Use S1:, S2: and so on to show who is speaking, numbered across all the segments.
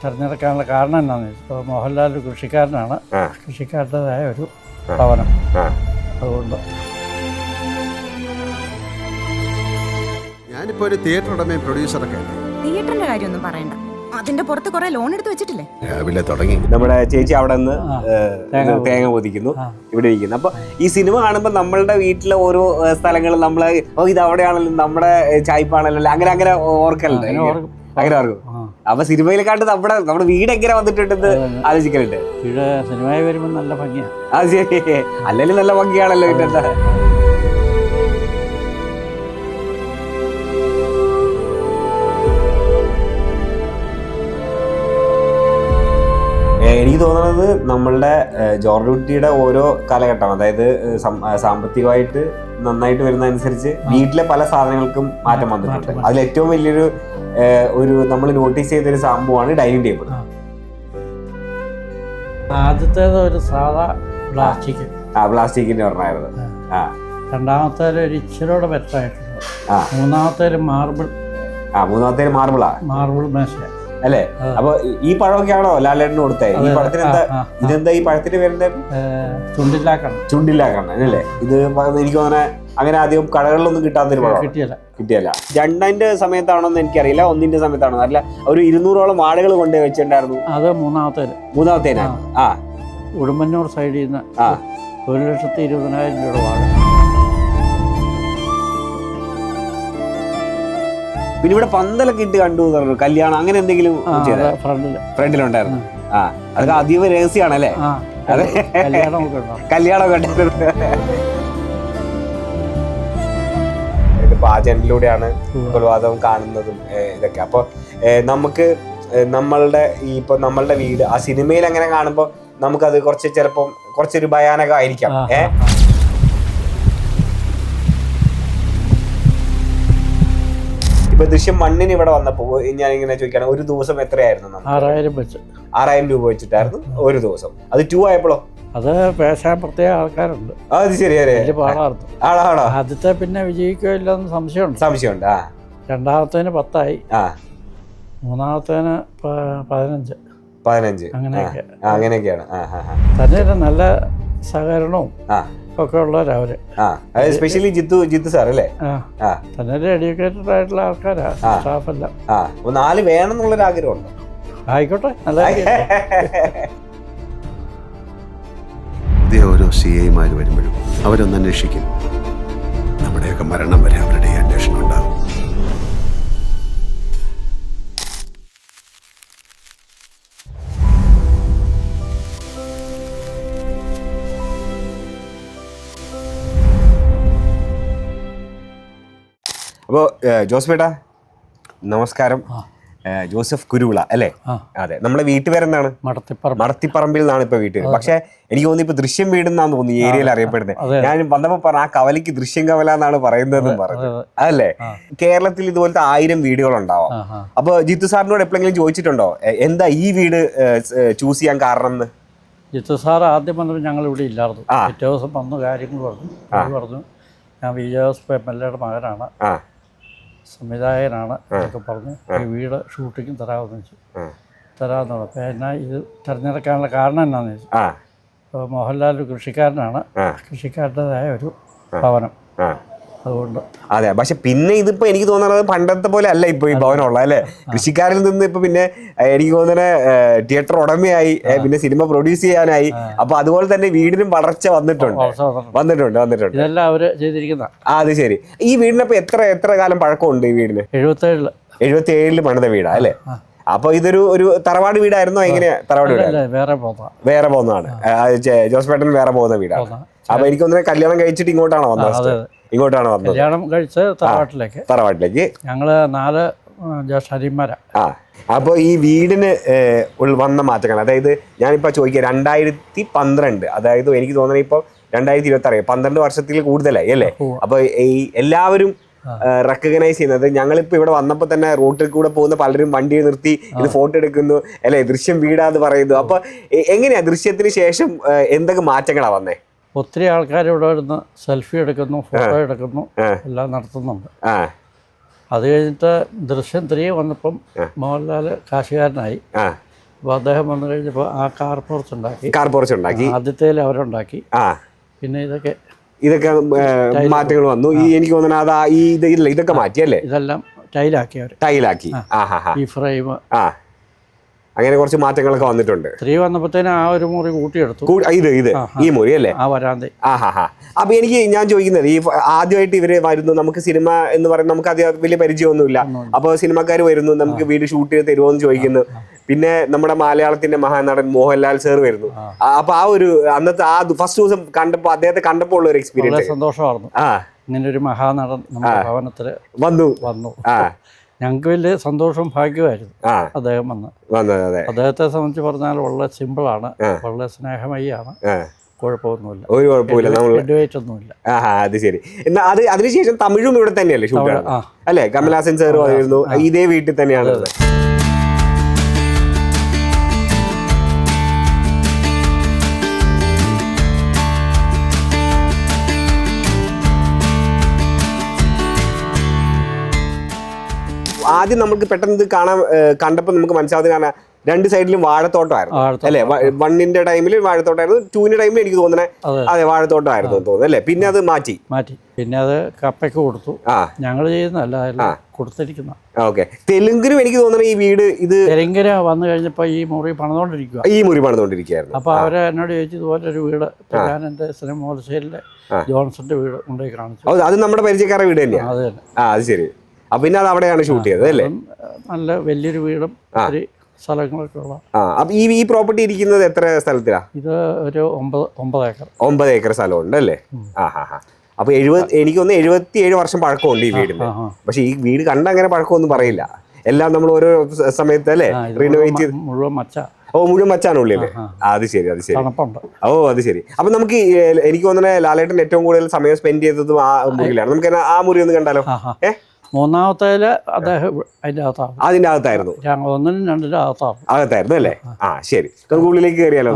S1: തിരഞ്ഞെടുക്കാനുള്ള കാരണം എന്താണെന്ന് വെച്ചാൽ ഇപ്പോൾ മോഹൻലാൽ ഒരു കൃഷിക്കാരനാണ്. കൃഷിക്കാരുടേതായ ഒരു ഭവനം. അതുകൊണ്ട്
S2: ഞാനിപ്പോൾ ഒരു തിയേറ്റർ ഉടമയും പ്രൊഡ്യൂസറൊക്കെ.
S3: തിയേറ്ററിന്റെ കാര്യമൊന്നും പറയണ്ട, അതിന്റെ പുറത്ത് കുറെ ലോൺ എടുത്ത് വെച്ചിട്ടില്ലേ.
S2: രാവിലെ തുടങ്ങി.
S4: നമ്മുടെ ചേച്ചി അവിടെ നിന്ന് തേങ്ങ പൊതിക്കുന്നു, ഇവിടെ ഇരിക്കുന്നു. അപ്പൊ ഈ സിനിമ കാണുമ്പോൾ നമ്മളുടെ വീട്ടിലെ ഓരോ സ്ഥലങ്ങളും നമ്മള് ഇത് അവിടെയാണല്ലോ, നമ്മുടെ ചായ്പാണല്ലോ, അങ്ങനെ അങ്ങനെ ഓർക്കലുണ്ട്. അങ്ങനെ ഓർക്കും. അപ്പൊ സിനിമയിലെക്കാട്ട് നമ്മുടെ വീട് എങ്ങനെ വന്നിട്ടുണ്ടെന്ന് ആലോചിക്കലുണ്ട്.
S1: സിനിമയിൽ വരുമ്പോൾ നല്ല ഭംഗിയാണ്.
S4: അത് ശരി, അല്ലെങ്കിൽ നല്ല ഭംഗിയാണല്ലോ വീട്ടിലെന്താ. എനിക്ക് തോന്നുന്നത് നമ്മളുടെ ജോർഡ്യൂട്ടിയുടെ ഓരോ കാലഘട്ടം, അതായത് സാമ്പത്തികമായിട്ട് നന്നായിട്ട് വരുന്ന അനുസരിച്ച് വീട്ടിലെ പല സാധനങ്ങൾക്കും മാറ്റം വന്നിട്ടുണ്ട്. അതിൽ ഏറ്റവും വലിയൊരു നമ്മൾ നോട്ടീസ് ചെയ്തൊരു സംഭവമാണ് ഡൈനിങ് ടേബിൾ.
S1: ആദ്യത്തേത് ഒരു സാധാ
S4: പ്ലാസ്റ്റിക്കിന്റെ പറഞ്ഞായിരുന്നു.
S1: രണ്ടാമത്തേത് ഒരു ഇച്ചിരിയോടെ ബെറ്ററായിട്ടുണ്ട്. മൂന്നാമത്തേത് മാർബിൾ മേശ
S4: അല്ലേ. അപ്പൊ ഈ പഴമൊക്കെയാണോ ലാലേട്ടന് കൊടുത്തേ? ഈ പഴത്തിന് ഇതെന്താ ഈ പഴത്തിന്റെ പേരെന്താ? ചുണ്ടില്ലാക്കണ്ണ അല്ലേ. ഇത് എനിക്ക് തോന്നുന്നത് അങ്ങനെ അധികം കടകളിലൊന്നും കിട്ടാത്തൊരു പഴം. കിട്ടിയല്ല. രണ്ടിന്റെ സമയത്താണോന്ന് എനിക്കറിയില്ല, ഒന്നിന്റെ സമയത്താണോ അല്ല. ഒരു 200ഓളം വാഴകൾ കൊണ്ടുപോയി വെച്ചിട്ടുണ്ടായിരുന്നു.
S1: അത് മൂന്നാമത്തേനാണ്. ഉടുമ്പന്നൂർ സൈഡിൽ നിന്ന് 1,20,000 രൂപ വാഴ.
S4: പിന്നെ ഇവിടെ പന്തലൊക്കെ ഇട്ട് കണ്ടു, കല്യാണം അങ്ങനെ എന്തെങ്കിലും ഫ്രണ്ടിലുണ്ടായിരുന്നു. അതൊക്കെ അതീവ രഹസ്യമാണല്ലേ. അതെ, കല്യാണമൊക്കെ ഉണ്ടായിരുന്നു. ഇതിപ്പോ ആ ജനലിലൂടെയാണ് കൊലപാതകം കാണുന്നതും ഇതൊക്കെ. അപ്പൊ നമുക്ക് നമ്മളുടെ വീട് ആ സിനിമയിൽ അങ്ങനെ കാണുമ്പോ നമുക്കത് ചിലപ്പം കുറച്ചൊരു ഭയാനകമായിരിക്കാം. ഇപ്പൊ ദൃശ്യം 1 ഇവിടെ വന്നപ്പോ ഞാൻ ഇങ്ങനെ ചോദിക്കാണ്, ഒരു ദിവസം എത്രയായിരുന്നു? 6,000 രൂപ വെച്ചിട്ടായിരുന്നു ഒരു ദിവസം. അത് 2 ആയപ്പോഴോ?
S1: അത് പേശാൻ പ്രത്യേക ആൾക്കാരുണ്ട്.
S4: അത് ശരി.
S1: ആണോ? ആദ്യത്തെ പിന്നെ വിജയിക്കോ ഇല്ലെന്ന് സംശയമുണ്ട്. രണ്ടാമത്തേന് 10 മൂന്നാമത്തേന് 15
S4: അങ്ങനെയൊക്കെയാണ്.
S1: തന്നെ നല്ല സഹകരണവും ഒക്കെ ഉള്ളവരവര്.
S4: സ്പെഷ്യലി ജിത്തു സാർ അല്ലേ?
S1: തന്നെ എഡ്യൂക്കേറ്റഡ് ആയിട്ടുള്ള ആൾക്കാരാ സ്റ്റാഫല്ല.
S4: 4 വേണം എന്നുള്ളൊരു ആഗ്രഹമുണ്ട്.
S1: ആയിക്കോട്ടെ, നല്ല
S2: ഓരോ CIമാര് വരുമ്പോഴും അവരൊന്ന് അന്വേഷിക്കും. നമ്മുടെയൊക്കെ മരണം വരെ അവരുടെ അന്വേഷണം ഉണ്ടാവും.
S4: അപ്പോൾ ജോസഫേട്ടാ നമസ്കാരം. ജോസഫ് കുരുവിള അല്ലേ? അതെ. നമ്മുടെ വീട്ടുപേരെന്താണ്? മടത്തിപ്പറമ്പിൽ നിന്നാണ് ഇപ്പൊ വീട്ടുപേര്. പക്ഷെ എനിക്ക് തോന്നുന്നു ഇപ്പൊ ദൃശ്യം വീടെന്നാന്ന് തോന്നുന്നു ഈ ഏരിയയിൽ അറിയപ്പെടുന്നത്. ഞാൻ വന്നപ്പോ പറഞ്ഞ ആ കവലയ്ക്ക് ദൃശ്യം കവല എന്നാണ് പറയുന്നതെന്നും പറഞ്ഞു. അതല്ലേ? കേരളത്തിൽ ഇതുപോലത്തെ 1000 വീടുകളുണ്ടാവാം. അപ്പൊ ജിത്തു സാറിനോട് എപ്പോഴെങ്കിലും ചോദിച്ചിട്ടുണ്ടോ എന്താ ഈ വീട് ചൂസ് ചെയ്യാൻ കാരണം എന്ന്?
S1: ജിത്തു സാർ ആദ്യം വന്നപ്പോൾ ഞങ്ങൾ ഇവിടെ ഇല്ലായിരുന്നു. പിറ്റേ ദിവസം വന്നു കാര്യങ്ങൾ പറഞ്ഞു. ഞാൻ വിജയജോസഫ് MLA യുടെ മകനാണ്, സംവിധായകനാണ് എന്നൊക്കെ പറഞ്ഞു. ഈ വീട് ഷൂട്ടിങ് തരാമെന്ന് വെച്ചു. തരാമെന്ന് പറഞ്ഞു. അപ്പോൾ എന്നാ ഇത് തിരഞ്ഞെടുക്കാനുള്ള കാരണം എന്നാന്ന് വെച്ചു, ഇപ്പോൾ മോഹൻലാൽ ഒരു കൃഷിക്കാരനാണ്. കൃഷിക്കാരുടേതായ ഒരു ഭവനം. അതുകൊണ്ട്
S4: അതെ. പക്ഷെ പിന്നെ ഇതിപ്പോ എനിക്ക് തോന്നുന്നത് പണ്ടത്തെ പോലെ അല്ല ഇപ്പൊ ഈ ഭവനമുള്ള അല്ലേ. കൃഷിക്കാരിൽ നിന്ന് ഇപ്പൊ പിന്നെ എനിക്ക് തോന്നുന്നത് തിയേറ്റർ ഉടമയായി, പിന്നെ സിനിമ പ്രൊഡ്യൂസ് ചെയ്യാനായി. അപ്പൊ അതുപോലെ തന്നെ വീടിനും വളർച്ച വന്നിട്ടുണ്ട്.
S1: ഇതെല്ലാം അവര് ചെയ്തിരിക്കുന്ന.
S4: അത് ശരി. ഈ വീടിനപ്പോ എത്ര കാലം പഴക്കമുണ്ട് ഈ വീടിന്? 77 പണിത വീടാ അല്ലേ? അപ്പൊ ഇതൊരു തറവാട് വീടായിരുന്നോ? എങ്ങനെയാ? തറവാട് വീട് വേറെ പോകുന്നതാണ്. ജോസഫേട്ടൻ വേറെ പോകുന്ന വീടാണ്. അപ്പൊ എനിക്ക് തോന്നുന്നത് കല്യാണം കഴിച്ചിട്ട് ഇങ്ങോട്ടാണോ വന്നത്?
S1: കല്യാണം കഴിച്ച് തറവാട്ടിലേക്ക് ഞങ്ങള് 4 ജ്യേഷ്ഠന്മാരാ.
S4: അപ്പോൾ ഈ വീടിന് വന്ന മാറ്റങ്ങൾ, അതായത് ഞാനിപ്പോൾ ചോദിക്കുക 2012, അതായത് എനിക്ക് തോന്നുന്നത് ഇപ്പോൾ 2026, 12 വർഷത്തിൽ കൂടുതലായി അല്ലേ? അപ്പോൾ ഈ എല്ലാവരും റെക്കഗ്നൈസ് ചെയ്യുന്നത്, ഞങ്ങളിപ്പോൾ ഇവിടെ വന്നപ്പോൾ തന്നെ റോട്ടിൽ കൂടെ പോകുന്ന പലരും വണ്ടി നിർത്തി ഇത് ഫോട്ടോ എടുക്കുന്നു അല്ലേ, ദൃശ്യം വീടാന്ന് പറയുന്നു. അപ്പൊ എങ്ങനെയാ ദൃശ്യത്തിന് ശേഷം എന്തൊക്കെ മാറ്റങ്ങളാ വന്നേ?
S1: ഒത്തിരി ആൾക്കാർ ഇവിടെ വരുന്ന സെൽഫി എടുക്കുന്നു, ഫോട്ടോ എടുക്കുന്നു, എല്ലാം നടത്തുന്നുണ്ട്. അത് കഴിഞ്ഞിട്ട് ദൃശ്യം 3 വന്നപ്പം മോഹൻലാൽ കാശുകാരനായി. അപ്പോൾ അദ്ദേഹം വന്നു കഴിഞ്ഞപ്പോൾ ആ കാർ പോർച്ച് ഉണ്ടാക്കി ആദ്യത്തേൽ അവരുണ്ടാക്കി. പിന്നെ
S4: ഇതൊക്കെ മാറ്റങ്ങൾ വന്നു. ഈ എനിക്ക് തോന്നുന്നത് അതാ ഇതൊക്കെ മാറ്റിയല്ലേ,
S1: ഇതെല്ലാം ടൈലാക്കി ഈ ഫ്രെയിം
S4: അങ്ങനെ കുറച്ച് മാറ്റങ്ങളൊക്കെ വന്നിട്ടുണ്ട്.
S1: 3 വന്നപ്പോഴത്തേനും ആ ഒരു മുറി കൂട്ടിയെടുത്തു.
S4: ഈ മുറി അല്ലേ,
S1: ആ വരാന്ത.
S4: അപ്പൊ ഞാൻ ചോദിക്കുന്നത്, ഈ ആദ്യമായിട്ട് ഇവര് വരുന്നു, നമുക്ക് സിനിമ എന്ന് പറയുന്നത് നമുക്ക് അത് വലിയ പരിചയമൊന്നുമില്ല. അപ്പൊ സിനിമക്കാർ വരുന്നു, നമുക്ക് വീട് ഷൂട്ട് ചെയ്ത് തരുമോ എന്ന് ചോദിക്കുന്നു. പിന്നെ നമ്മുടെ മലയാളത്തിന്റെ മഹാനടൻ മോഹൻലാൽ സാർ വരുന്നു. അപ്പൊ ആ ഒരു അന്നത്തെ ആ ഫസ്റ്റ് ദിവസം കണ്ടപ്പോ, അദ്ദേഹത്തെ കണ്ടപ്പോ ഉള്ള ഒരു എക്സ്പീരിയൻസ്
S1: സന്തോഷമായിരുന്നു. ഇങ്ങനെ ഒരു മഹാനടൻ നമ്മുടെ ഭവനത്തില് വന്നു. ഞങ്ങൾക്ക് വലിയ സന്തോഷവും ഭാഗ്യമായിരുന്നു അദ്ദേഹം വന്നത്. അദ്ദേഹത്തെ സംബന്ധിച്ച് പറഞ്ഞാൽ വളരെ സിമ്പിളാണ്, വളരെ സ്നേഹമയാണ്, കുഴപ്പമൊന്നുമില്ല,
S4: ഒരു കുഴപ്പമില്ല,
S1: ഒന്നുമില്ല.
S4: അത് ശരി. എന്നാ അതിനുശേഷം തമിഴും ഇവിടെ തന്നെയല്ലേ ഷൂട്ട് അല്ലേ? കമലഹാസൻ സാർ ആയിരുന്നു, ഇതേ വീട്ടിൽ തന്നെയാണ്. ആദ്യം നമുക്ക് പെട്ടെന്ന് ഇത് കണ്ടപ്പോൾ നമുക്ക് മനസ്സിലാവുന്നത്, കാരണം 2 സൈഡിലും വാഴത്തോട്ടമായിരുന്നു അല്ലേ? 1ന്റെ ടൈമിൽ വാഴത്തോട്ടമായിരുന്നു, 2ന്റെ ടൈമിൽ എനിക്ക് തോന്നുന്നത് അതെ വാഴത്തോട്ടമായിരുന്നു തോന്നുന്നു അല്ലേ? പിന്നെ അത് മാറ്റി.
S1: പിന്നെ അത് കപ്പയ്ക്ക് കൊടുത്തു. ഞങ്ങൾ ചെയ്യുന്നതല്ല, കൊടുത്തിരിക്കുന്ന.
S4: ഓക്കെ. തെലുങ്കിലും എനിക്ക് തോന്നുന്നത് ഈ വീട്
S1: തെലുങ്കിന് വന്നു കഴിഞ്ഞപ്പോൾ ഈ മുറി
S4: പണിതുകൊണ്ടിരിക്കുകയായിരുന്നു.
S1: അപ്പൊ അവരെ എന്നോട് ചോദിച്ചു, ഇതുപോലെ ഒരു വീട് ഞാൻ എൻ്റെ സിനിമ ഹോൾസെയിലിലെ ജോൺസന്റെ വീട് കൊണ്ടുപോയി കാണിച്ചു.
S4: അത് നമ്മുടെ പരിചയക്കാരുടെ വീട് തന്നെയാണ്.
S1: അത് തന്നെ.
S4: അത് ശരി. അപ്പൊ പിന്നെ അത് അവിടെയാണ് ഷൂട്ട് ചെയ്തത് അല്ലേ?
S1: നല്ല വലിയൊരു വീടും സ്ഥലങ്ങളൊക്കെ ഉള്ള.
S4: അപ്പൊ ഈ പ്രോപ്പർട്ടി ഇരിക്കുന്നത് എത്ര സ്ഥലത്തിലാ?
S1: ഇത് ഒരു 9 ഏക്കർ.
S4: 9 ഏക്കർ സ്ഥലമുണ്ട് അല്ലേ? അപ്പൊ എനിക്ക് തോന്നുന്നു 77 വർഷം പഴക്കമുണ്ട് ഈ വീടിന്. പക്ഷെ ഈ വീട് കണ്ട അങ്ങനെ പഴക്കമൊന്നും പറയില്ല. എല്ലാം നമ്മൾ ഓരോ സമയത്ത് അല്ലേ റിനോവേറ്റ് ചെയ്ത്
S1: മുഴുവൻ
S4: മച്ചാണ് ഉള്ളില്ലേ? അത് ശരി. അത് ശരി. അപ്പൊ നമുക്ക് എനിക്ക് തോന്നുന്നത് ലാലേട്ടൻ ഏറ്റവും കൂടുതൽ സമയം സ്പെൻഡ് ചെയ്തതും ആ മുറിയിലാണ്. നമുക്ക് ആ മുറി ഒന്ന് കണ്ടാലോ?
S1: മൂന്നാമത്തേല് അദ്ദേഹം
S4: അതിന്റെ അകത്തായിരുന്നു.
S1: 1നും 2നും
S4: അകത്തായിരുന്നു അല്ലേ? ശരി. നമുക്ക് ഉള്ളിലേക്ക് കയറിയാലോ?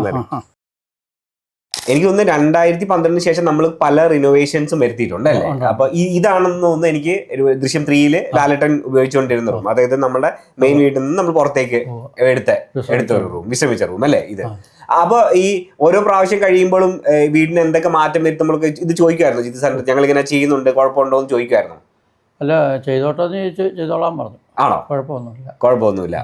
S4: എനിക്ക് തോന്നുന്നു 2012 ശേഷം നമ്മൾ പല റിനോവേഷൻസും വരുത്തിയിട്ടുണ്ട് അല്ലേ? അപ്പൊ ഇതാണെന്ന് തോന്നുന്നു എനിക്ക് ദൃശ്യം 3 ലാലേട്ടൻ ഉപയോഗിച്ചുകൊണ്ടിരുന്ന റൂം. അതായത് നമ്മുടെ മെയിൻ വീട്ടിൽ നിന്ന് നമ്മൾ പുറത്തേക്ക് എടുത്ത ഒരു റൂം, വിശ്രമിച്ച റൂം അല്ലേ ഇത്? അപ്പൊ ഈ ഓരോ പ്രാവശ്യം കഴിയുമ്പോഴും വീടിന് എന്തൊക്കെ മാറ്റം വരുത്തുമ്പോഴൊക്കെ ഇത് ചോദിക്കുമായിരുന്നു, ജിത്തു സാറിന് ഞങ്ങൾ ഇങ്ങനെ ചെയ്യുന്നുണ്ട്, കുഴപ്പമുണ്ടോ എന്ന് ചോദിക്കുമായിരുന്നു.
S1: അല്ല, ചെയ്തോട്ടെന്ന് ചോദിച്ചു, ചെയ്തോളാൻ പറഞ്ഞു.
S4: ആണോ? കുഴപ്പമൊന്നുമില്ല.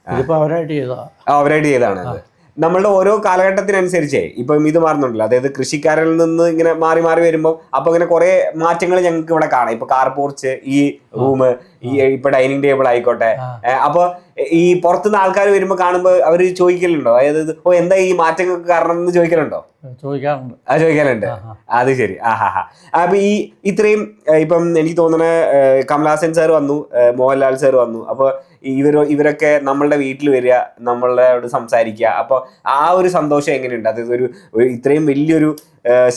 S1: ഇതിപ്പോ അവരായിട്ട്
S4: ചെയ്തതാണ്. നമ്മളുടെ ഓരോ കാലഘട്ടത്തിനനുസരിച്ചേ ഇപ്പം ഇത് മാറുന്നുണ്ടല്ലോ. അതായത് കൃഷിക്കാരിൽ നിന്ന് ഇങ്ങനെ മാറി വരുമ്പോൾ അപ്പൊ ഇങ്ങനെ കുറെ മാറ്റങ്ങൾ ഞങ്ങൾക്ക് ഇവിടെ കാണാം. ഇപ്പൊ കാർ പോർച്ച്, ഈ റൂം, ഇപ്പൊ ഡൈനിങ് ടേബിൾ ആയിക്കോട്ടെ. അപ്പൊ ഈ പുറത്തുനിന്ന് ആൾക്കാർ വരുമ്പോൾ കാണുമ്പോൾ അവര് ചോദിക്കലുണ്ടോ, അതായത് എന്താ ഈ മാറ്റങ്ങൾക്ക് കാരണം എന്ന് ചോദിക്കലുണ്ടോ? ചോദിക്കാറുണ്ട്. അത് ശരി. അപ്പൊ ഇത്രയും ഇപ്പം എനിക്ക് തോന്നുന്ന കമലഹാസൻ സാർ വന്നു, മോഹൻലാൽ സാർ വന്നു. അപ്പൊ ഇവരൊക്കെ നമ്മളുടെ വീട്ടിൽ വരിക, നമ്മളോട് സംസാരിക്കുക. അപ്പൊ ആ ഒരു സന്തോഷം എങ്ങനെയുണ്ട്? അതായത് ഒരു ഇത്രയും വലിയൊരു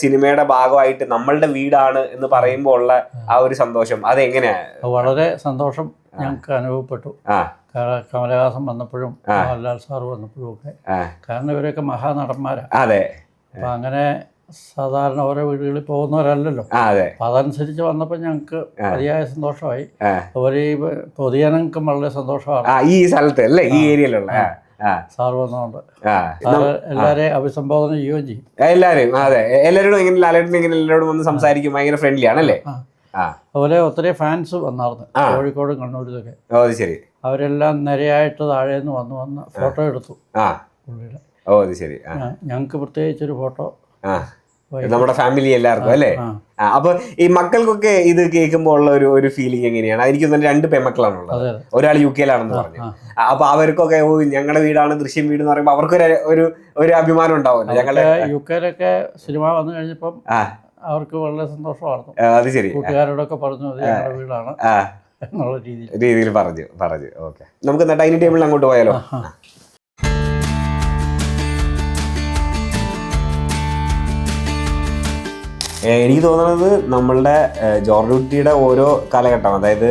S4: സിനിമയുടെ ഭാഗമായിട്ട് നമ്മളുടെ വീടാണ് എന്ന് പറയുമ്പോൾ ഉള്ള ആ ഒരു സന്തോഷം അതെങ്ങനെയാ?
S1: വളരെ സന്തോഷം ഞങ്ങൾക്ക് അനുഭവപ്പെട്ടു. കമലഹാസൻ വന്നപ്പോഴും മോഹൻലാൽ സാർ വന്നപ്പോഴും ഒക്കെ. കാരണം ഇവരൊക്കെ മഹാനടന്മാരാണ്.
S4: അതെ.
S1: അപ്പൊ അങ്ങനെ സാധാരണ ഓരോ വീടുകളിൽ പോകുന്നവരല്ലല്ലോ. അപ്പൊ അതനുസരിച്ച് വന്നപ്പോൾ ഞങ്ങൾക്ക് അതിയായ സന്തോഷമായി. അതുപോലെ ഈ പൊതുജനങ്ങൾക്കും വളരെ സന്തോഷമാണ്
S4: ഈ സ്ഥലത്ത് അല്ലേ, ഈ ഏരിയയിലുള്ള
S1: സാർ വന്നതുകൊണ്ട്. എല്ലാരെയും അഭിസംബോധന ചെയ്യുകയും ചെയ്യും.
S4: എല്ലാവരോടും ഇങ്ങനെ ലാലേട്ടൻ ഇങ്ങനെ എല്ലാവരോടും വന്ന് സംസാരിക്കും, ഭയങ്കര ഫ്രണ്ട്ലി ആണല്ലേ?
S1: അതുപോലെ ഒത്തിരി ഫാൻസ് വന്നായിരുന്നു കോഴിക്കോടും കണ്ണൂരിലൊക്കെ.
S4: ശരി.
S1: അവരെല്ലാം നിരയായിട്ട് താഴേന്ന് വന്ന് ഫോട്ടോ എടുത്തു പുള്ളിയുടെ. ഞങ്ങൾക്ക് പ്രത്യേകിച്ചൊരു ഫോട്ടോ,
S4: നമ്മുടെ ഫാമിലി എല്ലാവർക്കും അല്ലേ? അപ്പൊ ഈ മക്കൾക്കൊക്കെ ഇത് കേൾക്കുമ്പോൾ ഉള്ള ഒരു ഫീലിംഗ് എങ്ങനെയാണ്? എനിക്ക് തന്നെ 2 പെൺമക്കളാണുള്ളത്. ഒരാൾ UK യിലാണെന്ന് പറഞ്ഞു. അപ്പൊ അവർക്കൊക്കെ ഞങ്ങളുടെ വീടാണ് ദൃശ്യം വീട് എന്ന് പറയുമ്പോൾ അവർക്കൊരു അഭിമാനം ഉണ്ടാവുമല്ലോ. ഞങ്ങളുടെ
S1: UK യിലൊക്കെ സിനിമ വന്നു കഴിഞ്ഞപ്പം അവർക്ക് വളരെ സന്തോഷമായിരുന്നു.
S4: അത് ശരി.
S1: കൂട്ടുകാരോടൊക്കെ പറഞ്ഞു ഞങ്ങളുടെ വീടാണ് എന്നുള്ള
S4: രീതിയിൽ പറഞ്ഞു. ഓക്കെ, നമുക്ക് ഡൈനിങ് ടേബിളിൽ അങ്ങോട്ട് പോയാലോ? എനിക്ക് തോന്നുന്നത് നമ്മളുടെ ജോർജ് കുട്ടിയുടെ ഓരോ കാലഘട്ടം, അതായത്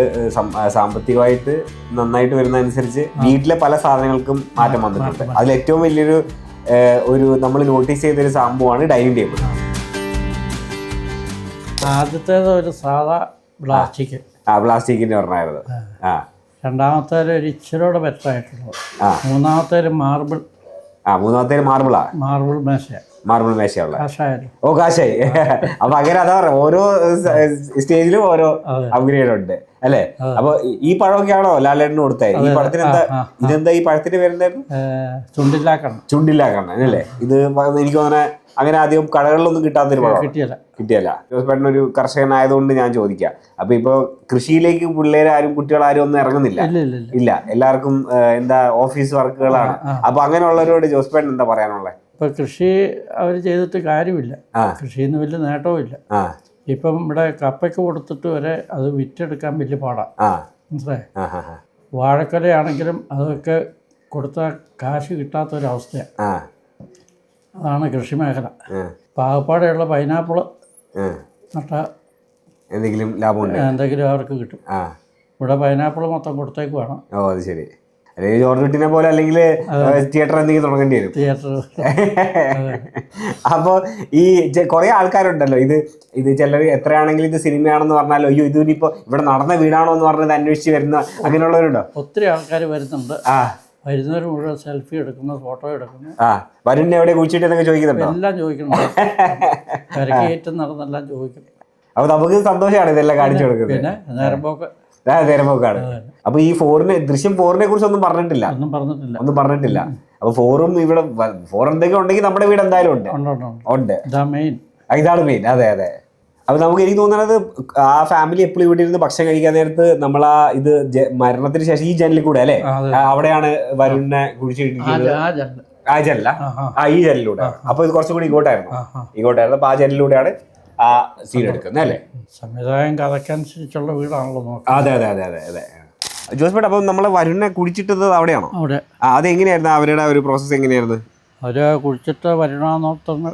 S4: സാമ്പത്തികമായിട്ട് നന്നായിട്ട് വരുന്നതനുസരിച്ച് വീട്ടിലെ പല സാധനങ്ങൾക്കും മാറ്റം വന്നിട്ടുണ്ട്. അതിൽ ഏറ്റവും വലിയൊരു നമ്മൾ നോട്ടീസ് ചെയ്തൊരു സംഭവമാണ് ഡൈനിങ് ടേബിൾ.
S1: ആദ്യത്തേത് ഒരു സാധാ പ്ലാസ്റ്റിക്കിന്റെ പറഞ്ഞായിരുന്നു. രണ്ടാമത്തേൽ ഒരു ഇച്ചിരിയോടെ ബെറ്റർ ആയിട്ടുള്ളത്. മൂന്നാമത്തേൽ മാർബിൾ.
S4: മൂന്നാമത്തേൽ മാർബിളാ? മാർബിൾ മേശയുള്ള. ഓ കാശായി. അപ്പൊ അങ്ങനെ അതാ പറയാ, ഓരോ സ്റ്റേജിലും ഓരോ അപ്ഗ്രേഡ് ഉണ്ട് അല്ലേ? അപ്പൊ ഈ പഴമൊക്കെയാണോ ലാലേട്ടന് കൊടുത്തേ? ഈ പഴത്തിന് എന്താ, ഇതെന്താ ഈ പഴത്തിന്റെ പേരെന്തായിരുന്നു? ചുണ്ടില്ലാക്കണ്ണൻ അല്ലേ? ഇത് എനിക്ക് തോന്നുന്നത് അങ്ങനെ അധികം കടകളിലൊന്നും കിട്ടാത്തൊരു പഴം. കിട്ടിയല്ല. ജോസേട്ടൻ ഒരു കർഷകനായതുകൊണ്ട് ഞാൻ ചോദിക്കാം. അപ്പൊ ഇപ്പൊ കൃഷിയിലേക്ക് പിള്ളേരാരും കുട്ടികളാരും ഒന്നും ഇറങ്ങുന്നില്ല. ഇല്ല, എല്ലാവർക്കും എന്താ ഓഫീസ് വർക്കുകളാണ്. അപ്പൊ അങ്ങനെയുള്ളവരോട് ജോസേട്ടൻ എന്താ പറയാനുള്ളത്?
S1: ഇപ്പൊ കൃഷി അവർ ചെയ്തിട്ട് കാര്യമില്ല, കൃഷിയിൽ നിന്ന് വലിയ നേട്ടവും ഇല്ല. ഇപ്പം ഇവിടെ കപ്പയ്ക്ക് കൊടുത്തിട്ട് വരെ അത് വിറ്റെടുക്കാൻ വലിയ പാടാ, മനസ്സിലായി? വാഴക്കൊലയാണെങ്കിലും അതൊക്കെ കൊടുത്താൽ കാശ് കിട്ടാത്തൊരവസ്ഥയാണ്. അതാണ് കൃഷി മേഖല. പാകപ്പാടെയുള്ള പൈനാപ്പിള് നട്ടാൽ
S4: എന്തെങ്കിലും ലാഭമുണ്ട്,
S1: എന്തെങ്കിലും അവർക്ക് കിട്ടും. ഇവിടെ പൈനാപ്പിൾ മൊത്തം കൊടുത്തേക്കുവാണ്.
S4: ഓ അത് ശരി. അല്ലെങ്കിൽ ജോർജുട്ടിനെ പോലെ അല്ലെങ്കിൽ തിയേറ്റർ എന്തെങ്കിലും തുടങ്ങേണ്ടി വരും. അപ്പോൾ ഈ കുറെ ആൾക്കാരുണ്ടല്ലോ, ഇത് ചിലർ എത്രയാണെങ്കിലും ഇത് സിനിമയാണെന്ന് പറഞ്ഞാലോ, അയ്യോ ഇതിനിപ്പോ ഇവിടെ നടന്ന വീടാണോ എന്ന് പറഞ്ഞത് അന്വേഷിച്ച് വരുന്ന അങ്ങനെയുള്ളവരുണ്ടോ?
S1: ഒത്തിരി ആൾക്കാർ വരുന്നുണ്ട്. വരുന്നവർ മുഴുവൻ സെൽഫി എടുക്കുന്നു, ഫോട്ടോ എടുക്കുന്നു.
S4: വരുന്ന എവിടെ കുഴിച്ചിട്ട് എന്നൊക്കെ ചോദിക്കുന്നുണ്ടോ?
S1: എല്ലാം ചോദിക്കണം, കരക്കേറ്റം നടന്നെല്ലാം ചോദിക്കണം.
S4: അപ്പൊ നമുക്ക് സന്തോഷമാണ് ഇതെല്ലാം കാണിച്ചു കൊടുക്കുന്നത്.
S1: പിന്നെ നേരമ്പോക്ക്
S4: നേരമ്പോക്കാണ്. അപ്പൊ ഈ ദൃശ്യം 4-നെ കുറിച്ച് ഒന്നും പറഞ്ഞിട്ടില്ല. അപ്പൊ 4-ഉം ഇവിടെ 4 എന്തെങ്കിലും ഉണ്ടെങ്കിൽ നമ്മുടെ വീട് എന്തായാലും ഉണ്ട്. ഇതാണ് മെയിൻ. അതെ. അപ്പൊ നമുക്ക് എനിക്ക് തോന്നുന്നത് ആ ഫാമിലി എപ്പോഴും ഇവിടെ ഇരുന്ന് ഭക്ഷണം കഴിക്കാൻ നേരത്ത് നമ്മൾ ഇത് മരണത്തിന് ശേഷം ഈ ജനലിൽ കൂടെ അല്ലെ, അവിടെയാണ് വരുണിനെ കുഴിച്ചിട്ടിരിക്കുന്നത്. ആ ജനല, ഈ ജനലിലൂടെ. അപ്പൊ ഇത് കുറച്ചും കൂടി ഇങ്ങോട്ടായിരുന്നു. അപ്പൊ ആ ജനലിലൂടെയാണ് ആ സീൻ എടുക്കുന്നത് അല്ലേ?
S1: സംവിധായം കഥക്കനുസരിച്ചുള്ള വീടാണല്ലോ.
S4: അതെ. ജോസേട്ടൻ, അപ്പം നമ്മളെ വരുണിനെ കുഴിച്ചിട്ടത് അവിടെയാണോ? അതെങ്ങനെയായിരുന്നു അവരുടെ ഒരു പ്രോസസ്സ്? എങ്ങനെയായിരുന്നു?
S1: അവര് കുഴിച്ചിട്ട് വരുണാന്നോർത്തങ്ങ്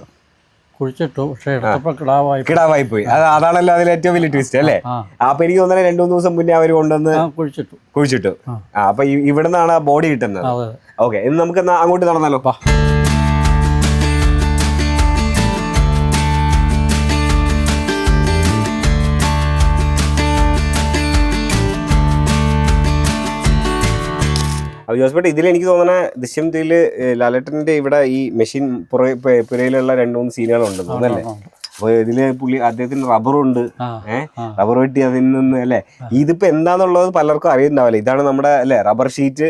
S1: കുഴിച്ചിട്ടു, പക്ഷെ എടുത്തപ്പോ കിടാവായി പോയി.
S4: അതാണല്ലോ അതിൽ ഏറ്റവും വലിയ ട്വിസ്റ്റ് അല്ലേ? അപ്പൊ എനിക്ക് തോന്നുന്നത് 2-3 ദിവസം മുന്നേ അവർ കൊണ്ടുവന്ന് കുഴിച്ചിട്ടു. അപ്പൊ ഇവിടെ നിന്നാണ് ബോഡി കിട്ടുന്നത്. ഓക്കെ, ഇന്ന് നമുക്ക് അങ്ങോട്ട് നടന്നാലോ? അപ്പോൾ ജോസേട്ടൻ, ഇതിൽ എനിക്ക് തോന്നുന്ന ദൃശ്യം 3-ൽ ലാലേട്ടൻ്റെ ഇവിടെ ഈ മെഷീൻ പുരയിലുള്ള 2-3 സീനുകളുണ്ട് തോന്നല്ലേ? അപ്പോൾ ഇതില് അദ്ദേഹത്തിന് റബ്ബറുണ്ട്, റബ്ബർ വെട്ടി അതിൽ നിന്ന് അല്ലേ? ഇതിപ്പോ എന്താന്നുള്ളത് പലർക്കും അറിയുന്നുണ്ടാവില്ല. ഇതാണ് നമ്മുടെ അല്ലെ റബ്ബർ ഷീറ്റ്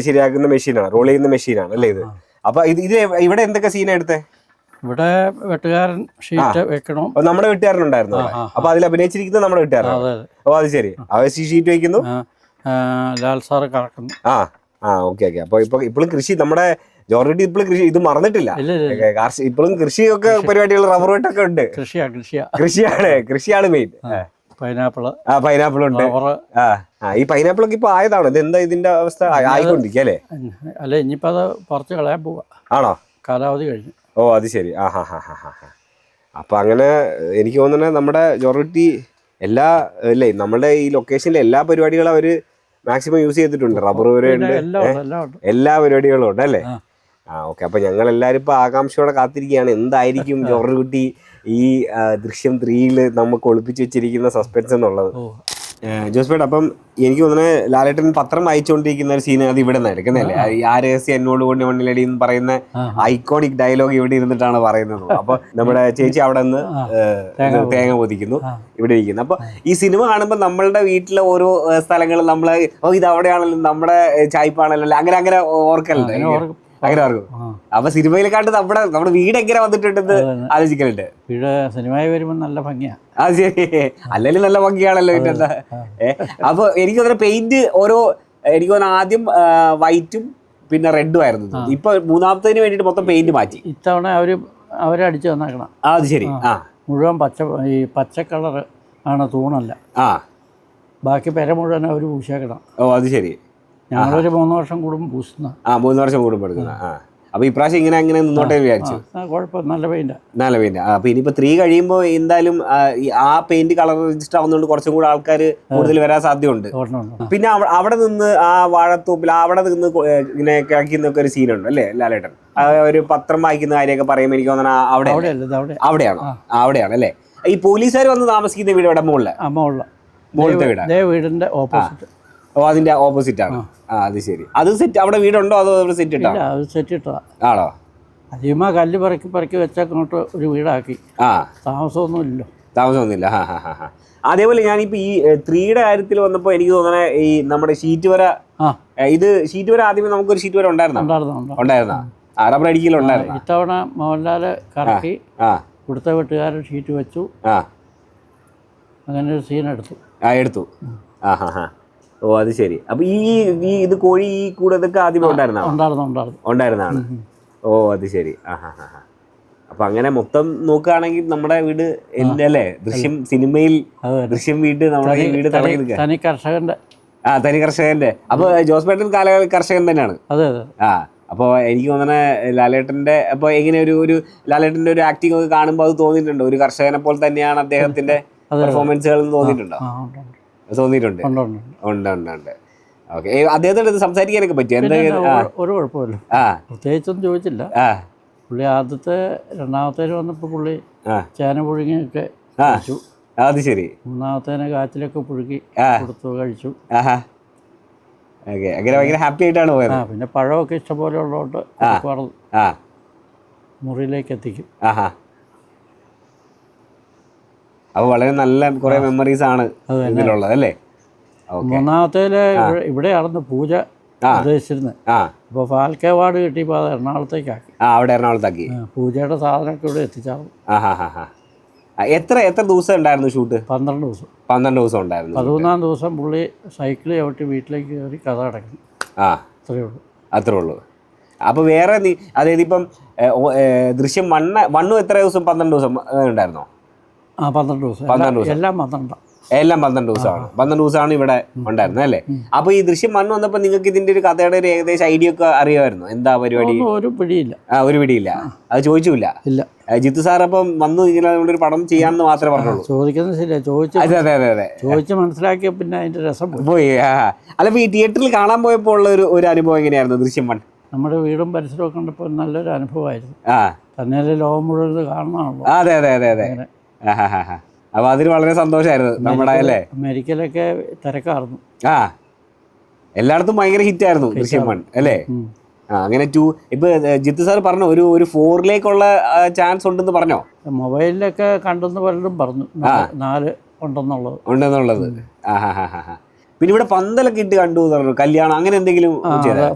S4: ശരിയാക്കുന്ന മെഷീനാണ്, റോൾ ചെയ്യുന്ന മെഷീനാണ് അല്ലേ ഇത്? അപ്പൊ ഇത് ഇവിടെ എന്തൊക്കെ സീനാ എടുത്തേ?
S1: ഇവിടെ വെട്ടുകാരൻ ഷീറ്റ് വെക്കണോ?
S4: നമ്മുടെ വെട്ടുകാരനുണ്ടായിരുന്നു. അപ്പൊ അതിൽ അഭിനയിച്ചിരിക്കുന്നത് നമ്മുടെ വെട്ടുകാരനാണ്. ഓ അത് ശരി. അവർ ഷീറ്റ് വെക്കുന്നു,
S1: ലാൽ സാറ് കറക്കുന്നു.
S4: ഓക്കെ. അപ്പൊ ഇപ്പോഴും കൃഷി നമ്മുടെ ജോർജ് ഇപ്പോഴും കൃഷി ഇത് മറന്നിട്ടില്ല. ഇപ്പോഴും കൃഷിയൊക്കെ പരിപാടികൾ റബ്ബർ വെട്ടൊക്കെ ഉണ്ട്. കൃഷിയാണ് മെയിൻ. പൈനാപ്പിൾ ഉണ്ട്. ഈ പൈനാപ്പിൾ ഒക്കെ ഇപ്പൊ ആയതാണോ? ഇത് എന്താ ഇതിന്റെ അവസ്ഥ? ആയിക്കൊണ്ടിരിക്കുക അല്ലേ?
S1: അല്ല, ഇനിയിപ്പോ അത് പറിച്ച് കളയാൻ പോവാ.
S4: ആണോ?
S1: കാലാവധി കഴിഞ്ഞു.
S4: ഓ അത് ശരി. അപ്പൊ അങ്ങനെ എനിക്ക് തോന്നുന്നത് നമ്മുടെ ജോർജ് എല്ലാ അല്ലേ നമ്മുടെ ഈ ലൊക്കേഷനിലെ എല്ലാ പരിപാടികളും അവര് മാക്സിമം യൂസ് ചെയ്തിട്ടുണ്ട്. റബ്ബർ വരെയുണ്ട്, എല്ലാ പരിപാടികളും ഉണ്ട് അല്ലേ? ഓക്കെ. അപ്പൊ ഞങ്ങൾ എല്ലാവരും ഇപ്പൊ ആകാംക്ഷയോടെ കാത്തിരിക്കുകയാണ് എന്തായിരിക്കും ജോർജ് കുട്ടി ഈ ദൃശ്യം 3-ൽ നമുക്ക് ഒളിപ്പിച്ച് വെച്ചിരിക്കുന്ന സസ്പെൻസ് എന്നുള്ളത്. ജോസേട്ടൻ, അപ്പം എനിക്ക് തോന്നുന്നത് ലാലേട്ടൻ പത്രം വായിച്ചുകൊണ്ടിരിക്കുന്ന ഒരു സീൻ അത് ഇവിടെ നിന്ന് എടുക്കുന്നല്ലേ? ആ രഹസ്യം എന്നോട് കൊണ്ട് മണ്ണിലടി എന്ന് പറയുന്ന ഐക്കോണിക് ഡയലോഗ് ഇവിടെ ഇരുന്നിട്ടാണ് പറയുന്നത്. അപ്പൊ നമ്മുടെ ചേച്ചി അവിടെ നിന്ന് തേങ്ങ പൊതിക്കുന്നു, ഇവിടെ ഇരിക്കുന്നു. അപ്പൊ ഈ സിനിമ കാണുമ്പോൾ നമ്മളുടെ വീട്ടിലെ ഓരോ സ്ഥലങ്ങളും നമ്മള് ഇത് അവിടെയാണല്ലോ, നമ്മുടെ ചായ്പാണല്ലോ, അങ്ങനെ ഓർക്കലുണ്ട്. അങ്ങനെ ഓർക്കും. അപ്പൊ സിനിമയിലെക്കാട്ട് നമ്മുടെ വീട് എങ്ങനെ വന്നിട്ടുണ്ടെന്ന് ആലോചിക്കലുണ്ട്.
S1: വീട് സിനിമയിൽ വരുമ്പോൾ നല്ല ഭംഗിയാണ്.
S4: അത് ശരി. അല്ലെങ്കിൽ നല്ല ഭംഗിയാണല്ലോ പിന്നെന്താ. അപ്പൊ എനിക്ക് തോന്നുന്ന പെയിന്റ് ഓരോ എനിക്ക് തോന്നുന്നു ആദ്യം വൈറ്റും പിന്നെ റെഡും ആയിരുന്നു. ഇപ്പൊ മൂന്നാമത്തതിന് വേണ്ടിട്ട് മൊത്തം പെയിന്റ് മാറ്റി.
S1: ഇത്തവണ അവരടിച്ചു തന്നേക്കണം.
S4: അത് ശരി.
S1: മുഴുവൻ പച്ച കളർ ആണ്, തൂണല്ല. ബാക്കി പെര മുഴുവൻ അവർ പൂശേക്കണം.
S4: ഓ അത് ശരി.
S1: ഞങ്ങളൊരു 3 വർഷം കൂടുമ്പോൾ പൂശുന്ന.
S4: 3 വർഷം കൂടുമ്പോൾ എടുക്കുന്ന. അപ്പൊ ഇപ്രാവശ്യം ഇങ്ങനെ നിന്നോട്ടെ വിചാരിച്ചു.
S1: കുഴപ്പം, നല്ല പെയിന്റ്.
S4: അപ്പൊ ഇനിയിപ്പോ 3 കഴിയുമ്പോൾ എന്തായാലും ആ പെയിന്റ് കളർ രജിസ്റ്റർ ആവുന്നതുകൊണ്ട് കുറച്ചും കൂടെ ആൾക്കാർ കൂടുതൽ വരാൻ സാധ്യതയുണ്ട്. പിന്നെ അവിടെ നിന്ന് ആ വാഴത്തോപ്പിൽ അവിടെ നിന്ന് ഇങ്ങനെ കഴിക്കുന്നൊക്കെ ഒരു സീനുണ്ട് അല്ലേ ലാലേട്ടൻ? ഒരു പത്രം വായിക്കുന്ന കാര്യമൊക്കെ പറയുമ്പോൾ എനിക്ക് തോന്നുന്ന അവിടെയാണ് അല്ലേ? ഈ പോലീസുകാർ വന്ന് താമസിക്കുന്ന വീട് ഇവിടെ മുകളിലത്തെ വീടാണ്.
S1: വീടിന്റെ ഓപ്പോസിറ്റ്.
S4: ഓ അതിന്റെ ഓപ്പോസിറ്റ് ആണ്. ആ അത് ശരി. അത് സെറ്റ് അവിടെ വീടുണ്ടോ അതോ സെറ്റ് ഇട്ടാ?
S1: ഇല്ല, അത് സെറ്റ് ഇട്ടതാ.
S4: ആണോ?
S1: അധികമാ കല്ല് പറക്കി വെച്ചങ്ങോട്ട് ഒരു വീടാക്കി.
S4: ആ
S1: താമസമൊന്നുമില്ലല്ലോ.
S4: താമസമൊന്നുമില്ല. അതേപോലെ ഞാനിപ്പോ ഈ 3D കാര്യത്തിൽ വന്നപ്പോ എനിക്ക് തോന്നണേ ഈ നമ്മുടെ ഷീറ്റ് വര, ഇത് ഷീറ്റ് വര ആദ്യമേ നമുക്കൊരു ഷീറ്റ് വര ഉണ്ടായിരുന്ന റബ്ബർ അടിക്കലുണ്ടായിരുന്നു.
S1: ഇത്തവണ മോഹൻലാല് കറക്കി കൊടുത്ത വീട്ടുകാരൻ ഷീറ്റ് വെച്ചു. അങ്ങനെ ഒരു സീൻ എടുത്തു.
S4: ഓ അത് ശരി. അപ്പൊ ഈ ഇത് കോഴി ഈ കൂടെ ഇതൊക്കെ ആദ്യമേ ഉണ്ടായിരുന്നാണ്. ഓ അത് ശരി. അപ്പൊ അങ്ങനെ മൊത്തം നോക്കുകയാണെങ്കിൽ നമ്മുടെ വീട് അല്ലേ ദൃശ്യം സിനിമയിൽ ദൃശ്യം വീട് നമ്മുടെ ഈ വീട് തുടങ്ങി നിൽക്കുക.
S1: തനി കർഷകന്റെ.
S4: തനി കർഷകന്റെ. അപ്പൊ ജോസ്പേട്ടൻ കർഷകൻ തന്നെയാണ്.
S1: അതെ.
S4: അപ്പോൾ എനിക്ക് തോന്നണേ ലാലേട്ടന്റെ അപ്പോൾ എങ്ങനെ ഒരു ലാലേട്ടന്റെ ഒരു ആക്ടിംഗ് ഒക്കെ കാണുമ്പോൾ അത് തോന്നിയിട്ടുണ്ടോ? ഒരു കർഷകനെ പോലെ തന്നെയാണ് അദ്ദേഹത്തിന്റെ പെർഫോമൻസുകൾ തോന്നിയിട്ടുണ്ടോ? തോന്നിയിട്ടുണ്ട്. ഉണ്ട്. ഓക്കെ. അദ്ദേഹത്തോട് സംസാരിക്കാനൊക്കെ പറ്റിയോ?
S1: ഒരു കുഴപ്പമില്ല. പ്രത്യേകിച്ചൊന്നും ചോദിച്ചില്ല. പുള്ളി ആദ്യത്തെ രണ്ടാമത്തേന് വന്നപ്പോൾ പുള്ളി ചേന പുഴുങ്ങിയൊക്കെ കഴിച്ചു.
S4: അത് ശരി.
S1: മൂന്നാമത്തേനെ കാച്ചിലൊക്കെ പുഴുക്കി കൊടുത്തു, കഴിച്ചു.
S4: അങ്ങനെ ഭയങ്കര ഹാപ്പി ആയിട്ടാണ് പോയത്.
S1: പിന്നെ പഴമൊക്കെ ഇഷ്ടംപോലെ ഉള്ളതുകൊണ്ട് മുറിയിലേക്ക് എത്തിക്കും.
S4: അപ്പോൾ വളരെ നല്ല കുറെ മെമ്മറീസ് ആണ് ഇതിലുള്ളത് അല്ലേ?
S1: മൂന്നാമത്തേല് ഇവിടെയാണെന്ന് പൂജ ഉദ്ദേശിച്ചിരുന്നത്. അപ്പോൾ ഫാൽക്കെ അവാർഡ് കിട്ടിയപ്പോൾ അത് എറണാകുളത്തേക്കാക്കി.
S4: അവിടെ എറണാകുളത്താക്കി.
S1: പൂജയുടെ സാധനമൊക്കെ ഇവിടെ എത്തിച്ചാവും.
S4: എത്ര ദിവസം ഉണ്ടായിരുന്നു ഷൂട്ട്?
S1: 12 ദിവസം.
S4: 12 ദിവസം ഉണ്ടായിരുന്നു.
S1: 13-ാം ദിവസം പുള്ളി സൈക്കിൾ ചവിട്ടി വീട്ടിലേക്ക് കയറി കഥ അടയ്ക്കും.
S4: അത്രേ ഉള്ളൂ. അപ്പോൾ വേറെ അതായത് ഇപ്പം ദൃശ്യം വണ്ണും എത്ര ദിവസം? 12 ദിവസം ഉണ്ടായിരുന്നോ?
S1: 12 ദിവസം. എല്ലാം 12.
S4: എല്ലാം 12 ദിവസമാണ്. 12 ദിവസമാണ് ഇവിടെ ഉണ്ടായിരുന്നത് അല്ലേ? അപ്പൊ ഈ ദൃശ്യം 1 വന്നപ്പോ നിങ്ങൾക്ക് ഇതിന്റെ ഒരു കഥയുടെ ഒരു ഏകദേശം ഐഡിയ ഒക്കെ അറിയാമായിരുന്നു? എന്താ പരിപാടി?
S1: ഒരു പിടിയില്ല.
S4: ഒരു പിടിയില്ല. അത് ചോദിച്ചില്ല. ജിത്തു സാർ അപ്പം വന്നു ഇങ്ങനെ ഒരു പടം ചെയ്യാമെന്ന് മാത്രമേ പറഞ്ഞുള്ളൂ.
S1: ചോദിക്കുന്നത് ശരിയാ. ചോദിച്ച് മനസ്സിലാക്കിയ പിന്നെ അതിന്റെ രസം
S4: പോയി. അല്ല ഈ തിയേറ്ററിൽ കാണാൻ പോയപ്പോൾ ഉള്ള ഒരു അനുഭവം എങ്ങനെയായിരുന്നു ദൃശ്യം 1?
S1: നമ്മുടെ വീടും പരിസരവും കണ്ടപ്പോൾ നല്ലൊരു അനുഭവമായിരുന്നു. തന്നെയല്ലേ ലോകം മുഴുവൻ കാണണമല്ലോ.
S4: അതെ. അപ്പൊ അതിന് വളരെ സന്തോഷമായിരുന്നു നമ്മുടെ അല്ലേ?
S1: അമേരിക്കയിലൊക്കെ തിരക്കായിരുന്നു.
S4: എല്ലായിടത്തും ഭയങ്കര ഹിറ്റായിരുന്നു ദൃശ്യം 1 അല്ലേ? അങ്ങനെ 2 ഇപ്പൊ ജിത്തു സാർ പറഞ്ഞു ഒരു 4-ലേക്കുള്ള ചാൻസ് ഉണ്ടെന്ന് പറഞ്ഞോ?
S1: മൊബൈലിലൊക്കെ കണ്ടെന്ന് പലരും പറഞ്ഞു 4 ഉണ്ടെന്നുള്ളത്.
S4: പിന്നെ ഇവിടെ പന്തലൊക്കെ ഇട്ട് കണ്ടു പറഞ്ഞു. കല്യാണം അങ്ങനെ എന്തെങ്കിലും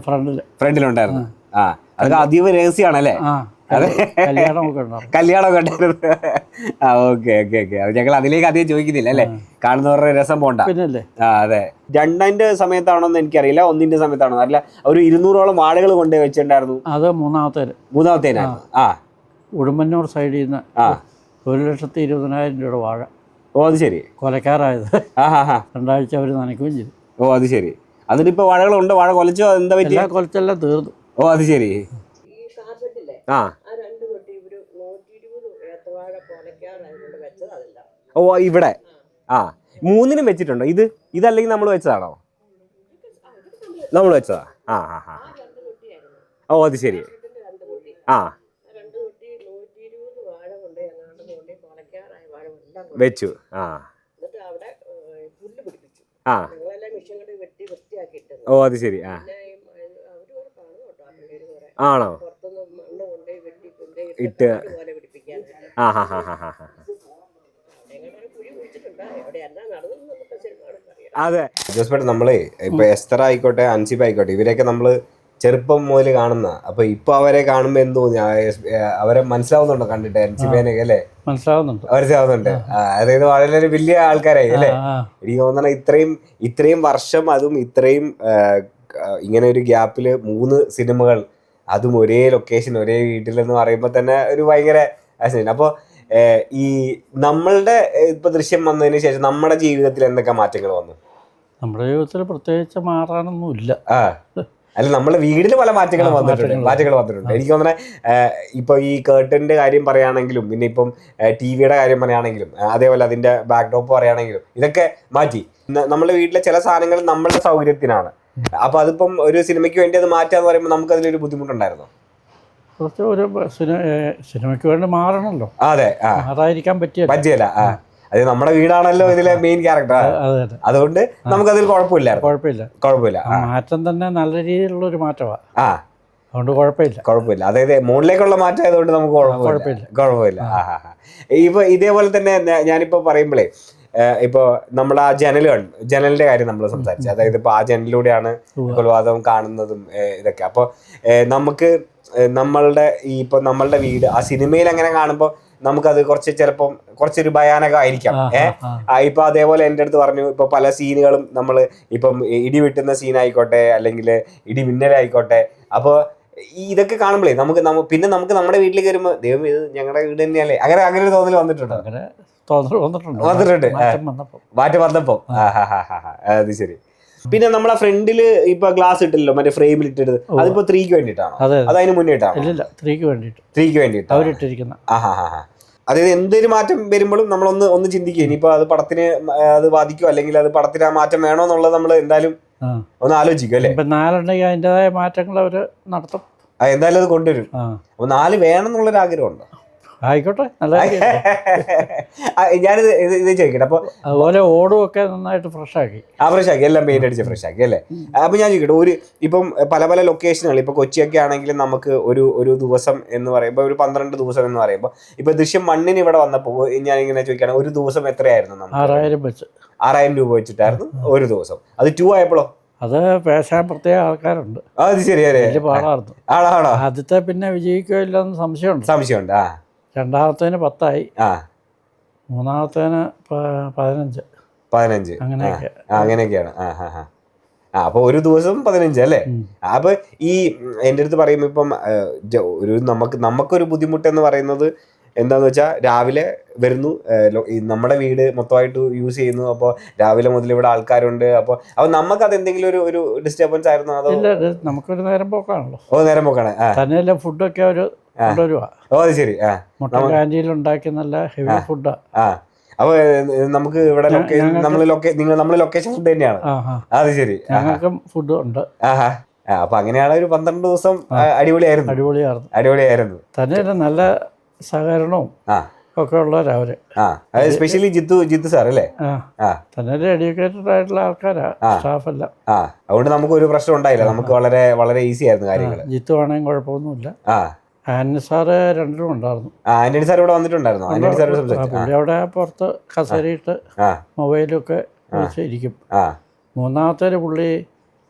S4: ഫ്രണ്ടിലുണ്ടായിരുന്നു. അതൊക്കെ അതീവ രഹസ്യമാണല്ലേ? കല്യാണമൊക്കെ ഉണ്ടായിരുന്നു. ഓക്കെ. ഞങ്ങൾ അതിലേക്ക് അധികം ചോദിക്കുന്നില്ല അല്ലേ? കാണുന്നവരുടെ രസം പോണ്ട. അതെ. 2ന്റെ സമയത്താണോന്ന് എനിക്കറിയില്ല, 1ന്റെ സമയത്താണോ അറിയില്ല. ഒരു 200ഓളം വാഴകൾ കൊണ്ടുപോയി വെച്ചിട്ടുണ്ടായിരുന്നു.
S1: അത് മൂന്നാമത്തേനായിരുന്നു. ഉടുമ്പന്നൂർ സൈഡിൽ നിന്ന് 1,20,000 രൂപയുടെ വാഴ.
S4: ഓ അത് ശരി.
S1: കൊലക്കാറായത്. 2 ആഴ്ച അവർ നനയ്ക്കുകയും ചെയ്തു.
S4: ഓ അത് ശരി. അതിനിപ്പോ വാഴകളുണ്ട്. വാഴ കൊലച്ചോ? എന്താ പറ്റിയ?
S1: കൊലച്ചെല്ലാം തീർന്നു.
S4: ഓ അത് ശരി. ഓ ഇവിടെ 3നും വെച്ചിട്ടുണ്ടോ? ഇതല്ലെങ്കിൽ നമ്മൾ വെച്ചതാണോ? നമ്മൾ വെച്ചതാ. ഓ അത് ശരി. വെച്ചു. ഓ അത് ശരി. ആണോ? ഇട്ട് അതെ. ജോസ്പേട്ടൻ നമ്മളെ ഇപ്പൊ എസ്തർ ആയിക്കോട്ടെ, അൻസിബ ആയിക്കോട്ടെ, ഇവരെയൊക്കെ നമ്മള് ചെറുപ്പം മുതൽ കാണുന്ന. അപ്പൊ ഇപ്പൊ അവരെ കാണുമ്പോ എന്ത് തോന്നി? അവരെ മനസ്സിലാവുന്നുണ്ടോ കണ്ടിട്ട്? അൻസിബേനൊക്കെ അല്ലേ? മനസ്സിലാവുന്നുണ്ട്. അതായത് വളരെ വലിയ ആൾക്കാരായി അല്ലേ? എനിക്ക് തോന്നണ ഇത്രയും വർഷം, അതും ഇത്രയും ഇങ്ങനെ ഒരു ഗ്യാപ്പില് 3 സിനിമകൾ, അതും ഒരേ ലൊക്കേഷൻ, ഒരേ വീട്ടിലെന്ന് പറയുമ്പോൾ തന്നെ ഒരു ഭയങ്കര ആശയം. അപ്പോൾ ഈ നമ്മളുടെ ഇപ്പൊ ദൃശ്യം വന്നതിന് ശേഷം നമ്മുടെ ജീവിതത്തിൽ എന്തൊക്കെ മാറ്റങ്ങൾ വന്നു?
S1: നമ്മുടെ ജീവിതത്തിൽ പ്രത്യേകിച്ച് മാറാനൊന്നുമില്ല.
S4: അല്ല, നമ്മളെ വീടിന് പല മാറ്റങ്ങൾ വന്നിട്ടുണ്ട്. എനിക്ക് തോന്നുന്നത് ഇപ്പൊ ഈ കേർട്ടന്റെ കാര്യം പറയുകയാണെങ്കിലും, പിന്നെ ഇപ്പം ടിവിയുടെ കാര്യം പറയുകയാണെങ്കിലും, അതേപോലെ അതിന്റെ ബാക്ക്ഡ്രോപ്പ് പറയുകയാണെങ്കിലും, ഇതൊക്കെ മാറ്റി. നമ്മുടെ വീട്ടിലെ ചില സാധനങ്ങൾ നമ്മളുടെ സൗകര്യത്തിനാണ്. അപ്പൊ അതിപ്പം ഒരു സിനിമയ്ക്ക് വേണ്ടി അത് മാറ്റാന്ന് പറയുമ്പോൾ നമുക്ക് അതിലൊരു ബുദ്ധിമുട്ടുണ്ടായിരുന്നു.
S1: കുറച്ച് ഒരു സിനിമയ്ക്ക് വേണ്ടി മാറണമല്ലോ.
S4: അതെ.
S1: മാറാതിരിക്കാൻ പറ്റിയല്ല.
S4: അത് നമ്മുടെ വീടാണല്ലോ ഇതിലെ മെയിൻ ക്യാരക്ടർ, അതുകൊണ്ട് നമുക്കതിൽ കുഴപ്പമില്ല.
S1: മാറ്റം തന്നെ നല്ല രീതിയിലുള്ള ഒരു മാറ്റമാണ്. അതുകൊണ്ട് കുഴപ്പമില്ല.
S4: അതായത് മുകളിലേക്കുള്ള മാറ്റം ആയതുകൊണ്ട് നമുക്ക് കുഴപ്പമില്ല. ഇപ്പൊ ഇതേപോലെ തന്നെ ഞാനിപ്പോ പറയുമ്പോഴേ ഇപ്പൊ നമ്മൾ ആ ജനലിന്റെ കാര്യം നമ്മൾ സംസാരിച്ചു. അതായത് ഇപ്പൊ ആ ജനലിലൂടെയാണ് കൊലപാതകം കാണുന്നതും ഇതൊക്കെ. അപ്പൊ നമുക്ക് നമ്മളുടെ വീട് ആ സിനിമയിൽ അങ്ങനെ കാണുമ്പോൾ നമുക്കത് ചിലപ്പം കുറച്ചൊരു ഭയാനകമായിരിക്കാം. ഇപ്പൊ അതേപോലെ എൻ്റെ അടുത്ത് പറഞ്ഞു, ഇപ്പൊ പല സീനുകളും നമ്മൾ ഇപ്പം ഇടി വെട്ടുന്ന സീനായിക്കോട്ടെ അല്ലെങ്കിൽ ഇടി മിന്നലായിക്കോട്ടെ, അപ്പോൾ ഇതൊക്കെ കാണുമ്പോഴേ പിന്നെ നമുക്ക് നമ്മുടെ വീട്ടിലേക്ക് വരുമ്പോൾ ദൈവം ഇത് ഞങ്ങളുടെ വീട് തന്നെയല്ലേ, അങ്ങനെ ഒരു തോന്നൽ വന്നിട്ടുണ്ടോ? വന്നിട്ടുണ്ട് മാറ്റം വന്നപ്പോ. അത് ശരി. പിന്നെ നമ്മളെ ഫ്രണ്ടില് ഇപ്പൊ ഗ്ലാസ് ഇട്ടില്ലല്ലോ, മറ്റേ ഫ്രെയിമിൽ ഇട്ടിട്ട്, അതിപ്പോ 3ക്ക് വേണ്ടിയിട്ടാണോ അത് അതിന് മുന്നേറ്റാണോ? 3ക്ക് വേണ്ടിയിട്ട്. അതായത് എന്തൊരു മാറ്റം വരുമ്പോഴും നമ്മളൊന്ന് ചിന്തിക്കുക, ഇനിയിപ്പോ അത് പടത്തിന് അത് ബാധിക്കും അല്ലെങ്കിൽ അത് പടത്തിന് ആ മാറ്റം വേണോ എന്നുള്ളത് നമ്മൾ എന്തായാലും ഒന്ന് ആലോചിക്കും അല്ലേ.
S1: 4 അതിൻ്റെതായ മാറ്റങ്ങൾ അവര് നടത്തും,
S4: എന്തായാലും അത് കൊണ്ടുവരും. അപ്പൊ 4 വേണം എന്നുള്ളൊരു ആഗ്രഹമുണ്ടോ?
S1: ആയിക്കോട്ടെ, നല്ല
S4: ഞാനിത് ചോദിക്കട്ടെ. അപ്പൊ
S1: അതുപോലെ ഓടും ഒക്കെ നന്നായിട്ട് ഫ്രഷാക്കി
S4: എല്ലാം പെയിന്റ് അടിച്ച് ഫ്രഷാക്കി അല്ലേ. അപ്പൊ ഞാൻ ചോദിക്കട്ടെ, ഇപ്പം പല ലൊക്കേഷനുകൾ, ഇപ്പൊ കൊച്ചിയൊക്കെ ആണെങ്കിലും നമുക്ക് ഒരു ദിവസം എന്ന് പറയുമ്പോൾ ഒരു 12 ദിവസം എന്ന് പറയുമ്പോൾ, ഇപ്പൊ ദൃശ്യം 1 ഇവിടെ വന്നപ്പോൾ ഞാൻ ഇങ്ങനെ ചോദിക്കുകയാണ്, ഒരു ദിവസം എത്രയായിരുന്നു? 6,000 രൂപ വെച്ചിട്ടായിരുന്നു ഒരു ദിവസം. അത് 2 ആയപ്പോഴോ?
S1: അത് പേശാൻ പ്രത്യേക ആൾക്കാരുണ്ട്.
S4: അത് ശരി,
S1: പാടായിരുന്നു.
S4: ആണോ?
S1: ആദ്യത്തെ പിന്നെ വിജയിക്കില്ലെന്ന് സംശയമുണ്ട്. രണ്ടാമത്തേന് 10 ആയി, മൂന്നാമത്തേന് 15
S4: അങ്ങനെയൊക്കെയാണ്. അപ്പൊ ഒരു ദിവസം 15 അല്ലേ. അപ്പൊ ഈ എൻ്റെ അടുത്ത് പറയുമ്പോ ഇപ്പം നമുക്കൊരു ബുദ്ധിമുട്ടെന്ന് പറയുന്നത് എന്താന്ന് വെച്ചാൽ, രാവിലെ വരുന്നു, നമ്മുടെ വീട് മൊത്തമായിട്ട് യൂസ് ചെയ്യുന്നു, അപ്പോൾ രാവിലെ മുതൽ ഇവിടെ ആൾക്കാരുണ്ട്. അപ്പോൾ നമുക്കത് എന്തെങ്കിലും ഒരു ഡിസ്റ്റർബൻസ് ആയിരുന്നു? അതോ
S1: നമുക്കൊരു നേരം പോക്കാണല്ലോ.
S4: നേരം പോക്കാണ്.
S1: തന്നെയല്ല, ഫുഡൊക്കെ കൊണ്ടുവരുവാ.
S4: അത് ശരി.
S1: മുട്ട കാന്റീനിൽ ഉണ്ടാക്കി നല്ല ഹെവി ഫുഡാ.
S4: അപ്പൊ നമുക്ക് ഇവിടെ നമ്മള് ലൊക്കേഷൻ ഫുഡ് തന്നെയാണ്. അത് ശരി,
S1: ഞങ്ങൾക്കും ഫുഡ് ഉണ്ട്.
S4: അപ്പൊ അങ്ങനെയാണ് ഒരു 12 ദിവസം അടിപൊളിയായിരുന്നു.
S1: തന്നെയല്ല, നല്ല സഹകരണവും ഒക്കെ ഉള്ളവരവര്.
S4: സ്പെഷ്യലി ജിത്തു സാർ അല്ലേ?
S1: തന്നെ എഡ്യൂക്കേറ്റഡ് ആയിട്ടുള്ള ആൾക്കാരാ സ്റ്റാഫെല്ലാം.
S4: അതുകൊണ്ട് നമുക്ക് ഒരു പ്രശ്നം ഉണ്ടായില്ല, നമുക്ക് വളരെ വളരെ ഈസി ആയിരുന്നു കാര്യങ്ങൾ.
S1: ജിത്തു ആണെങ്കിൽ കുഴപ്പമൊന്നുമില്ല. ആന്റണി സാറ് 2നും ഉണ്ടായിരുന്നു.
S4: ആന്റണി സാർ ഇവിടെ വന്നിട്ടുണ്ടായിരുന്നു.
S1: പുള്ളി അവിടെ പുറത്ത് കസേരയിട്ട് മൊബൈലൊക്കെ ഇരിക്കും. മൂന്നാമത്തെ പുള്ളി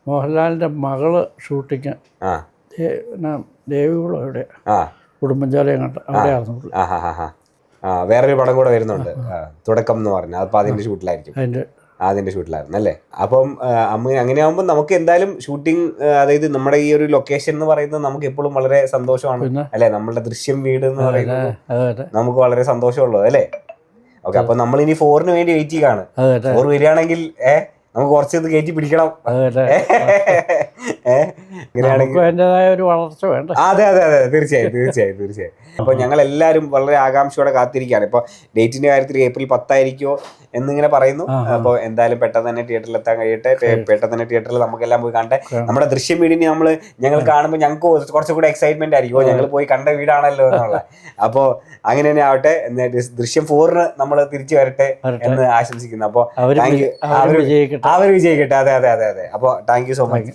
S1: മോഹൻലാലിന്റെ മകള് ഷൂട്ടിങ് ദേവികുളം എവിടെ കുടുംബജാലയം കണ്ട അവിടെയായിരുന്നു പുള്ളി.
S4: വേറൊരു പടം കൂടെ വരുന്നുണ്ട്, തുടക്കം എന്ന് പറഞ്ഞാൽ, അപ്പൊ അതിന്റെ ഷൂട്ടിലായിരിക്കും. അതിന്റെ ഷൂട്ടിലായിരുന്നു അല്ലേ. അപ്പം അങ്ങനെയാകുമ്പോൾ നമുക്ക് എന്തായാലും ഷൂട്ടിംഗ്, അതായത് നമ്മുടെ ഈ ഒരു ലൊക്കേഷൻ എന്ന് പറയുന്നത് നമുക്ക് എപ്പോഴും വളരെ സന്തോഷമാണ് അല്ലെ. നമ്മളുടെ ദൃശ്യം വീട് എന്ന് പറയുന്നത് നമുക്ക് വളരെ സന്തോഷമുള്ളത് അല്ലേ. ഓക്കെ, അപ്പൊ നമ്മൾ ഇനി 4ന് വേണ്ടി വെയിറ്റ് ചെയ്യാണ്. 4 വരികയാണെങ്കിൽ നമുക്ക് കുറച്ച് ഇത് കയറ്റി പിടിക്കണം.
S1: ഒരു വളർച്ച വേണ്ട.
S4: അതെ തീർച്ചയായും. അപ്പൊ ഞങ്ങൾ എല്ലാവരും വളരെ ആകാംക്ഷയോടെ കാത്തിരിക്കുകയാണ്. ഇപ്പൊ ഡേറ്റിന്റെ കാര്യത്തിൽ ഏപ്രിൽ 10 ആയിരിക്കുമോ എന്നിങ്ങനെ പറയുന്നു. അപ്പോൾ എന്തായാലും പെട്ടെന്ന് തന്നെ തിയേറ്ററിൽ എത്താൻ കഴിയട്ടെ. പെട്ടെന്ന് തന്നെ തിയേറ്ററിൽ നമുക്കെല്ലാം പോയി കണ്ടേ. നമ്മുടെ ദൃശ്യം വീടിന് ഞങ്ങൾ കാണുമ്പോൾ ഞങ്ങൾക്ക് കുറച്ചുകൂടെ എക്സൈറ്റ്മെന്റ് ആയിരിക്കും, ഞങ്ങൾ പോയി കണ്ട വീടാണല്ലോ എന്നുള്ള. അപ്പോൾ അങ്ങനെ തന്നെ ആവട്ടെ. ദൃശ്യം 4ന് നമ്മൾ തിരിച്ചു വരട്ടെ എന്ന് ആശംസിക്കുന്നു. അപ്പോൾ അവർ വിജയിക്കട്ടെ. അതെ. അപ്പോൾ താങ്ക് യു സോ മച്ച്.